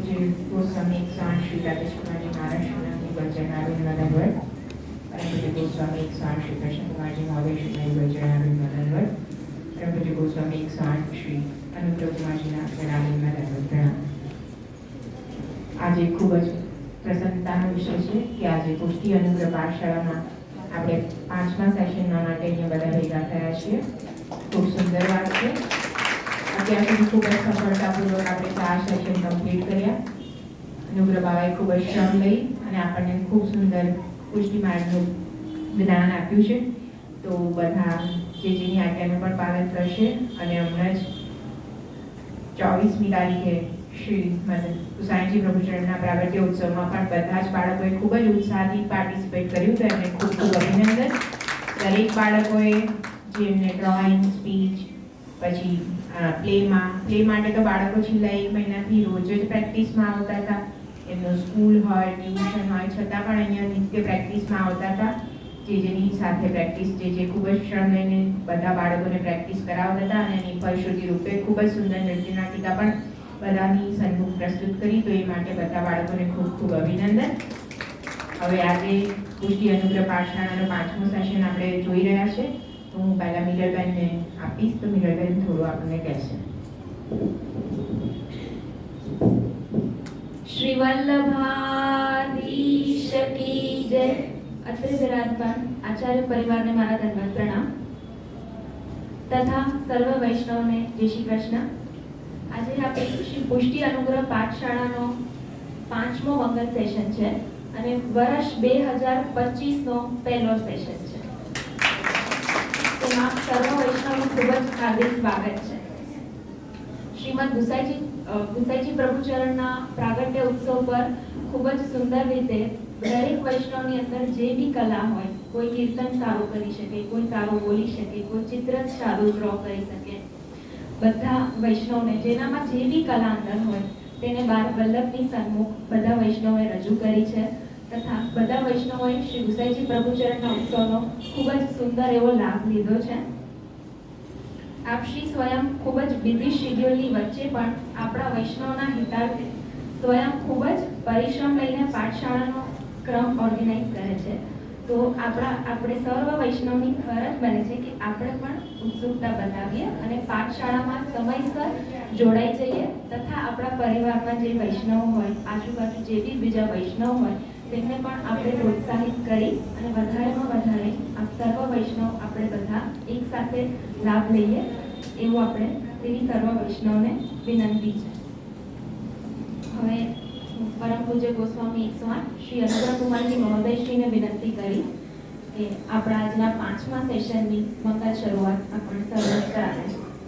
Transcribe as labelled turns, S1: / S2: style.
S1: पूज्य गोस्वामी स्वामी श्री राजेश कुमार जी महाराज श्रीनाथजी बज्रनारायण मदनवर, परम पूज्य गोस्वामी स्वामी श्री कृष्ण कुमार जी महोदय श्रीनाथजी बज्रनारायण मदनवर, परम पूज्य गोस्वामी स्वामी श्री अनुग्रह कुमार जी नारायण मदनवर प्रणाम। आज खूब ज प्रसन्नताનો વિષય છે કે આજે પુષ્ટિ અનુગ્રહ પાઠશાળામાં આપણે 5મા સેશનના માટે અહીંયા બધા ભેગા થયા છીએ। ખૂબ સુંદર વાત છે। અત્યાર સુધી ખૂબ જ સફળતાપૂર્વક આપણે 4 સેશન કમ્પ્લીટ કર્યા। અનુગ્રહ બાબાએ ખૂબ જ શ્રમ લઈ અને આપણને ખૂબ સુંદર પુષ્ટિ માર્ગનું જ્ઞાન આપ્યું છે। તો બધા જેની આજ્ઞાનું પણ પાલન કરશે અને હમણાં જ 24મી તારીખે શ્રીમદ ગુસાઈજી પ્રભુચરણના પ્રાગટ્ય ઉત્સવમાં પણ બધા જ બાળકોએ ખૂબ જ ઉત્સાહથી પાર્ટિસિપેટ કર્યું, તો એમને ખૂબ ખૂબ અભિનંદન। દરેક બાળકોએ જેમને ડ્રોઈંગ, સ્પીચ, પછી પ્લે માટે તો બાળકો છેલ્લા 1 મહિનાથી રોજ જ પ્રેક્ટિસમાં આવતા હતા। એમનું સ્કૂલ હોય, ટ્યુશન હોય, છતાં પણ અહીંયા નિત્ય પ્રેક્ટિસમાં આવતા હતા। જેની સાથે પ્રેક્ટિસ જે ખૂબ જ શ્રમ લઈને બધા બાળકોને પ્રેક્ટિસ કરાવતા હતા અને એની ફલશ્રુતિ રૂપે ખૂબ જ સુંદર નૃત્ય નાટિકા પણ બધાની સન્મુખ પ્રસ્તુત કરી, તો એ માટે બધા બાળકોને ખૂબ ખૂબ અભિનંદન। હવે આજે પુષ્ટિ અનુગ્રહ પાઠશાળાનો 5મો સેશન આપણે જોઈ રહ્યા છે, તો હું પહેલા મિલરબેનને આપીશ, તો મિલરબેન થોડું આપણને કહેશે।
S2: श्री वल्लभाधीश की जय। અત્રે વિરાજમાન આચાર્ય પરિવારને મારા ધન્યવાદ પ્રણામ તથા સર્વ વૈષ્ણવને જય શ્રી કૃષ્ણ। આજે આપણે શ્રી પુષ્ટિ અનુગ્રહ પાઠશાળાનો 5મો મંગલ સેશન છે અને વર્ષ 2025નો પહેલો સેશન છે। તેમાં સર્વ વૈષ્ણવનું ખૂબ જ હાર્દિક સ્વાગત છે। શ્રીમદ ગુસાઈજી પ્રભુચરણના પ્રાગટ્ય ઉત્સવ પર ખૂબ જ સુંદર રીતે દરેક વૈષ્ણવની અંદર જે બી કલા હોય, કોઈ કીર્તન સારું કરી શકે, કોઈ સારું બોલી શકે, કોઈ ચિત્ર સારું ડ્રો કરી શકે, બધા વૈષ્ણવને જેનામાં જે બી કલા અંદર હોય તેને બાર વલ્લભની સન્મુખ બધા વૈષ્ણવોએ રજૂ કરી છે તથા બધા વૈષ્ણવોએ શ્રી ગુસાઈજી પ્રભુચરણના ઉત્સવનો ખૂબ જ સુંદર એવો લાભ લીધો છે। આપ શ્રી સ્વયં ખૂબ જ બિઝી શેડ્યુલની વચ્ચે પણ આપણા વૈષ્ણવના હિતાર્થે સ્વયં ખૂબ જ પરિશ્રમ લઈને પાઠશાળાનો ક્રમ ઓર્ગેનાઇઝ કરે છે। તો આપણે સર્વ વૈષ્ણવની ફરજ બને છે કે આપણે પણ ઉત્સુકતા બતાવીએ અને પાઠશાળામાં સમયસર જોડાઈ જઈએ તથા આપણા પરિવારમાં જે વૈષ્ણવ હોય, આજુબાજુ જે બી બીજા વૈષ્ણવ હોય તેમને પણ આપણે પ્રોત્સાહિત કરી અને વધારેમાં વધારે આ સર્વ વૈષ્ણવ આપણે બધા એક સાથે લાભ લઈએ એવું આપણે તેવી સર્વ વૈષ્ણવને વિનંતી છે। હવે પરમ પૂજ્ય ગોસ્વામી શ્રી અનુગ્રહ કુમારજી મહોદયશ્રીને વિનંતી કરી કે આપણા આજના 5મા સેશનની મંગલ શરૂઆત આપણે સર્વ કરાવે।